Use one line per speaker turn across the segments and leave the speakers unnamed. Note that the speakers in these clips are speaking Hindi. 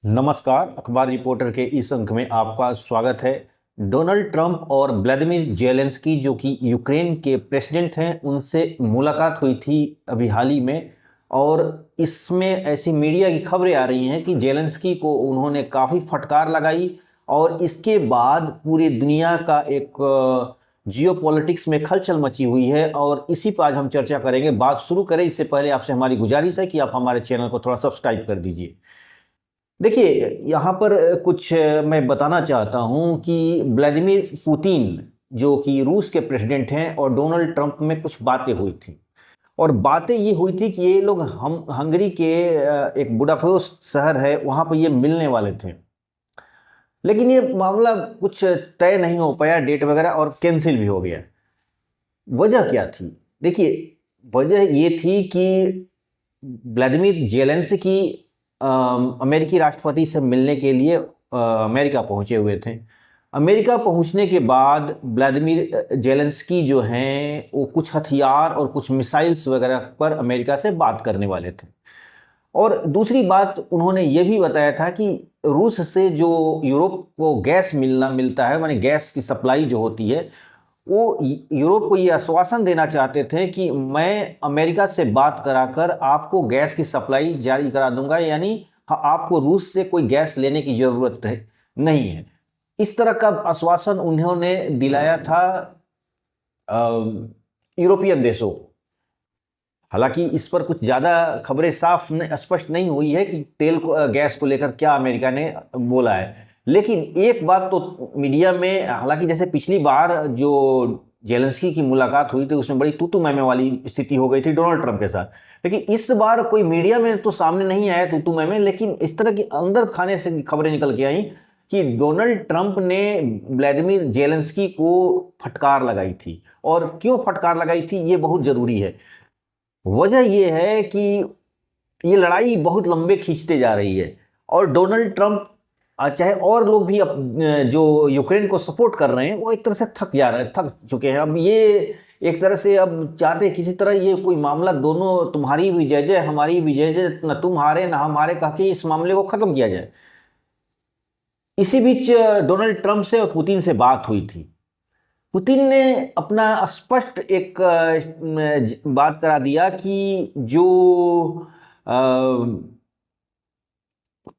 नमस्कार, अखबार रिपोर्टर के इस अंक में आपका स्वागत है। डोनाल्ड ट्रंप और व्लादिमीर जेलेंस्की जो कि यूक्रेन के प्रेसिडेंट हैं, उनसे मुलाकात हुई थी अभी हाल ही में। और इसमें ऐसी मीडिया की खबरें आ रही हैं कि जेलेंस्की को उन्होंने काफ़ी फटकार लगाई और इसके बाद पूरी दुनिया का एक जियोपॉलिटिक्स में खलचल मची हुई है। और इसी पर आज हम चर्चा करेंगे। बात शुरू करें इससे पहले आपसे हमारी गुजारिश है कि आप हमारे चैनल को थोड़ा सब्सक्राइब कर दीजिए। देखिए, यहाँ पर कुछ मैं बताना चाहता हूँ कि व्लादिमीर पुतिन जो कि रूस के प्रेसिडेंट हैं और डोनाल्ड ट्रंप में कुछ बातें हुई थी। और बातें ये हुई थी कि ये लोग हम हंगरी के एक बुडापेस्ट शहर है, वहाँ पर ये मिलने वाले थे। लेकिन ये मामला कुछ तय नहीं हो पाया, डेट वगैरह, और कैंसिल भी हो गया। वजह क्या थी? देखिए, वजह ये थी कि व्लादिमीर जेलेंस्की अमेरिकी राष्ट्रपति से मिलने के लिए अमेरिका पहुंचे हुए थे। अमेरिका पहुंचने के बाद व्लादिमीर जेलेंस्की जो हैं वो कुछ हथियार और कुछ मिसाइल्स वगैरह पर अमेरिका से बात करने वाले थे। और दूसरी बात, उन्होंने ये भी बताया था कि रूस से जो यूरोप को गैस मिलता है, माने गैस की सप्लाई जो होती है, वो यूरोप को ये आश्वासन देना चाहते थे कि मैं अमेरिका से बात कराकर आपको गैस की सप्लाई जारी करा दूंगा, यानी आपको रूस से कोई गैस लेने की ज़रूरत नहीं है। इस तरह का आश्वासन उन्होंने दिलाया था यूरोपियन देशों को। हालांकि इस पर कुछ ज़्यादा खबरें स्पष्ट नहीं हुई है कि गैस को लेकर क्या अमेरिका ने बोला है। लेकिन एक बात तो मीडिया में, हालांकि जैसे पिछली बार जो जेलेंस्की की मुलाकात हुई थी उसमें बड़ी तूतू मैमे वाली स्थिति हो गई थी डोनाल्ड ट्रंप के साथ, लेकिन इस बार कोई मीडिया में तो सामने नहीं आया तूतू मैमे, लेकिन इस तरह की अंदर खाने से खबरें निकल के आई कि डोनाल्ड ट्रंप ने व्लादिमीर जेलेंस्की को फटकार लगाई थी। और क्यों फटकार लगाई थी ये बहुत ज़रूरी है। वजह यह है कि ये लड़ाई बहुत लंबे खींचते जा रही है और डोनाल्ड ट्रंप चाहे और लोग भी जो यूक्रेन को सपोर्ट कर रहे हैं वो एक तरह से थक चुके हैं। अब ये एक तरह से अब चाहते हैं किसी तरह ये कोई मामला, दोनों तुम्हारी विजय जय हमारी विजय जय, न तुम हारे न हम हारे, कह के इस मामले को खत्म किया जाए। इसी बीच डोनाल्ड ट्रंप से और पुतिन से बात हुई थी। पुतिन ने अपना स्पष्ट एक बात करा दिया कि जो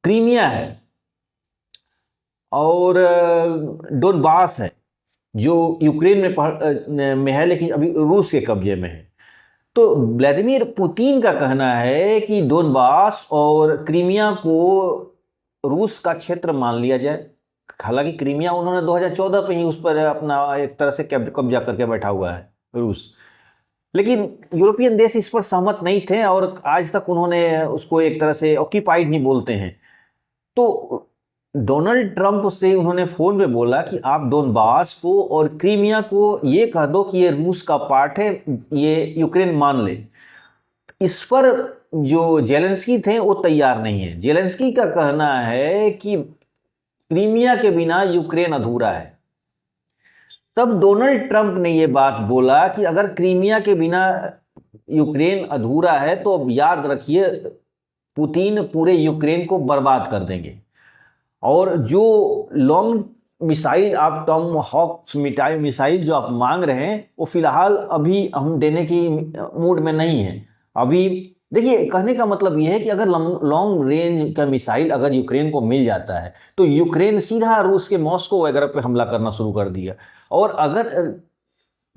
क्रीमिया है और डोनबास है जो यूक्रेन में है लेकिन अभी रूस के कब्जे में है, तो व्लादिमीर पुतिन का कहना है कि डोनबास और क्रीमिया को रूस का क्षेत्र मान लिया जाए। हालांकि क्रीमिया उन्होंने 2014 पे ही उस पर अपना एक तरह से कब्जा करके बैठा हुआ है रूस, लेकिन यूरोपियन देश इस पर सहमत नहीं थे और आज तक उन्होंने उसको एक तरह से ऑक्यूपाइड नहीं बोलते हैं। तो डोनाल्ड ट्रंप से उन्होंने फोन पे बोला कि आप डोनबास को और क्रीमिया को ये कह दो कि ये रूस का पार्ट है, ये यूक्रेन मान ले। इस पर जो जेलेंस्की थे वो तैयार नहीं है। जेलेंस्की का कहना है कि क्रीमिया के बिना यूक्रेन अधूरा है। तब डोनाल्ड ट्रंप ने यह बात बोला कि अगर क्रीमिया के बिना यूक्रेन अधूरा है तो अब याद रखिए पुतिन पूरे यूक्रेन को बर्बाद कर देंगे। और जो लॉन्ग मिसाइल आप टॉम हॉक मिसाइल जो आप मांग रहे हैं वो फिलहाल अभी हम देने की मूड में नहीं है। अभी देखिए, कहने का मतलब ये है कि अगर लॉन्ग रेंज का मिसाइल अगर यूक्रेन को मिल जाता है तो यूक्रेन सीधा रूस के मॉस्को वगैरह पे हमला करना शुरू कर दिया। और अगर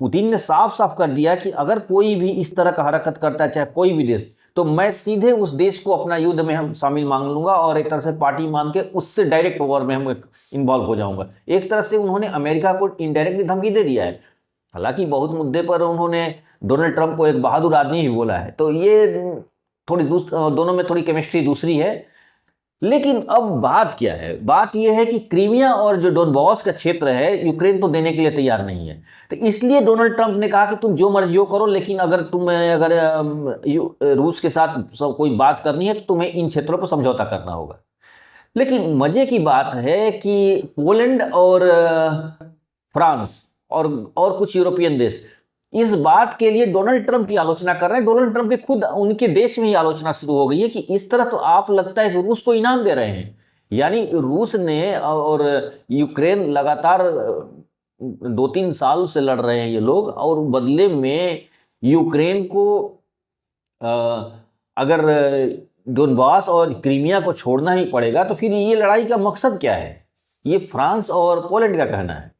पुतिन ने साफ साफ कर दिया कि अगर कोई भी इस तरह का हरकत करता है, चाहे कोई भी देश, तो मैं सीधे उस देश को अपना युद्ध में हम शामिल मान लूंगा और एक तरह से पार्टी मान के उससे डायरेक्ट वॉर में हम इन्वॉल्व हो जाऊंगा। एक तरह से उन्होंने अमेरिका को इनडायरेक्टली धमकी दे दिया है। हालांकि बहुत मुद्दे पर उन्होंने डोनाल्ड ट्रंप को एक बहादुर आदमी भी बोला है, तो ये दोनों में थोड़ी केमिस्ट्री दूसरी है। लेकिन अब बात क्या है? बात यह है कि क्रीमिया और जो डोनबास का क्षेत्र है यूक्रेन तो देने के लिए तैयार नहीं है। तो इसलिए डोनाल्ड ट्रंप ने कहा कि तुम जो मर्जी हो करो, लेकिन अगर रूस के साथ कोई बात करनी है तो तुम्हें इन क्षेत्रों पर समझौता करना होगा। लेकिन मजे की बात है कि पोलैंड और फ्रांस और कुछ यूरोपियन देश इस बात के लिए डोनाल्ड ट्रंप की आलोचना कर रहे हैं। डोनाल्ड ट्रंप के खुद उनके देश में ही आलोचना शुरू हो गई है कि इस तरह तो आप लगता है कि रूस को इनाम दे रहे हैं। यानी रूस ने और यूक्रेन लगातार 2-3 साल से लड़ रहे हैं ये लोग, और बदले में यूक्रेन को अगर डोनबास और क्रीमिया को छोड़ना ही पड़ेगा तो फिर ये लड़ाई का मकसद क्या है? ये फ्रांस और पोलैंड का कहना है।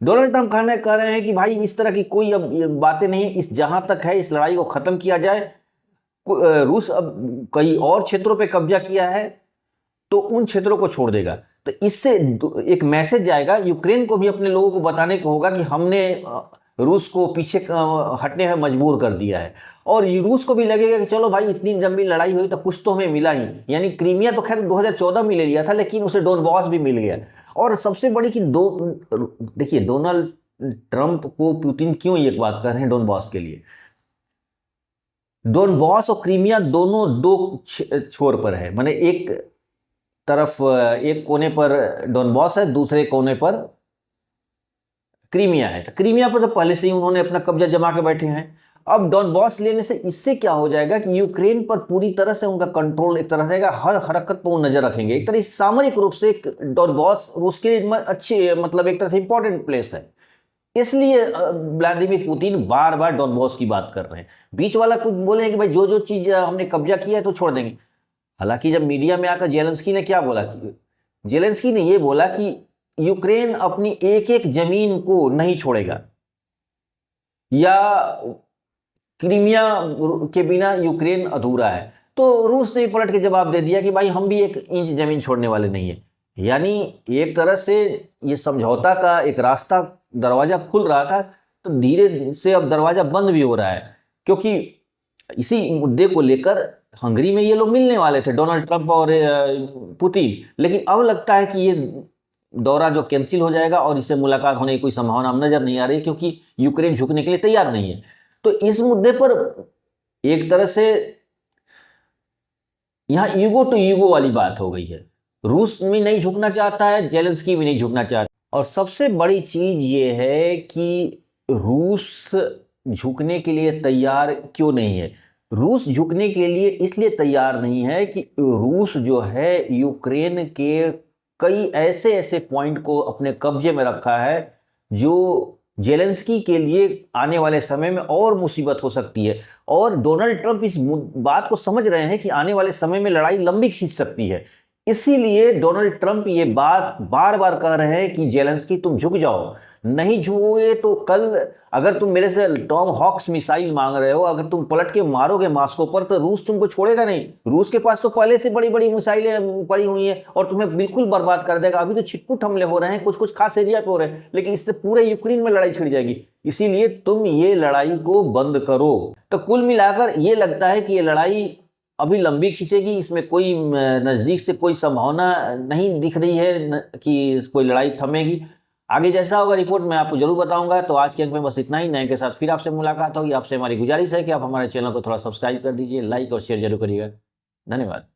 डोनाल्ड ट्रंप कह रहे हैं कि भाई इस तरह की कोई अब बातें नहीं, इस जहां तक है इस लड़ाई को खत्म किया जाए। रूस अब कई और क्षेत्रों पे कब्जा किया है तो उन क्षेत्रों को छोड़ देगा। तो इससे एक मैसेज जाएगा, यूक्रेन को भी अपने लोगों को बताने को होगा कि हमने रूस को पीछे हटने में मजबूर कर दिया है, और रूस को भी लगेगा कि चलो भाई इतनी लंबी लड़ाई हुई तो कुछ तो हमें मिला ही। यानी क्रीमिया तो खैर 2014 में ले लिया था, लेकिन उसे डोनबास भी मिल गया। और सबसे बड़ी कि देखिए डोनाल्ड ट्रंप को पुतिन क्यों एक बात कर रहे हैं डोनबास के लिए। डोनबास और क्रीमिया दोनों दो छोर पर है, माने एक तरफ एक कोने पर डोनबास है, दूसरे कोने पर क्रीमिया है। तो क्रीमिया पर तो पहले से ही उन्होंने अपना कब्जा जमा के बैठे हैं। अब डोनबास लेने से इससे क्या हो जाएगा कि यूक्रेन पर पूरी तरह से उनका कंट्रोल एक तरह से आएगा, हर हरकत पर वो नजर रखेंगे। एक तरह सामरिक रूप से डोनबास रूस के लिए अच्छी, मतलब एक तरह से इंपॉर्टेंट प्लेस है। इसलिए व्लादिमीर पुतिन बार बार डोनबास की बात कर रहे हैं। बीच वाला कुछ बोले कि भाई जो जो चीज हमने कब्जा किया है तो छोड़ देंगे। हालांकि जब मीडिया में आकर जेलेंस्की ने क्या बोला, जेलेंस्की ने यह बोला कि यूक्रेन अपनी एक एक जमीन को नहीं छोड़ेगा, या क्रीमिया के बिना यूक्रेन अधूरा है। तो रूस ने पलट के जवाब दे दिया कि भाई हम भी 1 इंच जमीन छोड़ने वाले नहीं है। यानी एक तरह से ये समझौता का एक रास्ता, दरवाजा खुल रहा था, तो धीरे से अब दरवाजा बंद भी हो रहा है, क्योंकि इसी मुद्दे को लेकर हंगरी में ये लोग मिलने वाले थे, डोनाल्ड ट्रंप और पुतिन। लेकिन अब लगता है कि ये दौरा जो कैंसिल हो जाएगा और इससे मुलाकात होने की कोई संभावना नजर नहीं आ रही, क्योंकि यूक्रेन झुकने के लिए तैयार नहीं है। तो इस मुद्दे पर एक तरह से यहां ईगो टू ईगो वाली बात हो गई है। रूस भी नहीं झुकना चाहता है, जेलेंस्की भी नहीं झुकना चाहता। और सबसे बड़ी चीज ये है कि रूस झुकने के लिए तैयार क्यों नहीं है। रूस झुकने के लिए इसलिए तैयार नहीं है कि रूस जो है यूक्रेन के कई ऐसे ऐसे पॉइंट को अपने कब्जे में रखा है जो जेलेंस्की के लिए आने वाले समय में और मुसीबत हो सकती है। और डोनाल्ड ट्रंप इस बात को समझ रहे हैं कि आने वाले समय में लड़ाई लंबी खींच सकती है। इसीलिए डोनाल्ड ट्रंप ये बात बार बार कह रहे हैं कि जेलेंस्की तुम झुक जाओ, नहीं झुकोगे तो कल अगर तुम मेरे से टॉम हॉक्स मिसाइल मांग रहे हो, अगर तुम पलट के मारोगे मॉस्को पर तो रूस तुमको छोड़ेगा नहीं। रूस के पास तो पहले से बड़ी बड़ी मिसाइलें पड़ी हुई हैं और तुम्हें बिल्कुल बर्बाद कर देगा। अभी तो छिटपुट हमले हो रहे हैं, कुछ कुछ खास एरिया पे हो रहे हैं, लेकिन इससे पूरे यूक्रेन में लड़ाई छिड़ जाएगी। इसीलिए तुम ये लड़ाई को बंद करो। तो कुल मिलाकर ये लगता है कि ये लड़ाई अभी लंबी खींचेगी, इसमें कोई नज़दीक से कोई संभावना नहीं दिख रही है कि कोई लड़ाई थमेगी। आगे जैसा होगा रिपोर्ट मैं आपको जरूर बताऊंगा। तो आज के अंक में बस इतना ही। नए के साथ फिर आपसे मुलाकात होगी। आपसे हमारी गुजारिश है कि आप हमारे चैनल को थोड़ा सब्सक्राइब कर दीजिए, लाइक और शेयर जरूर करिएगा। धन्यवाद।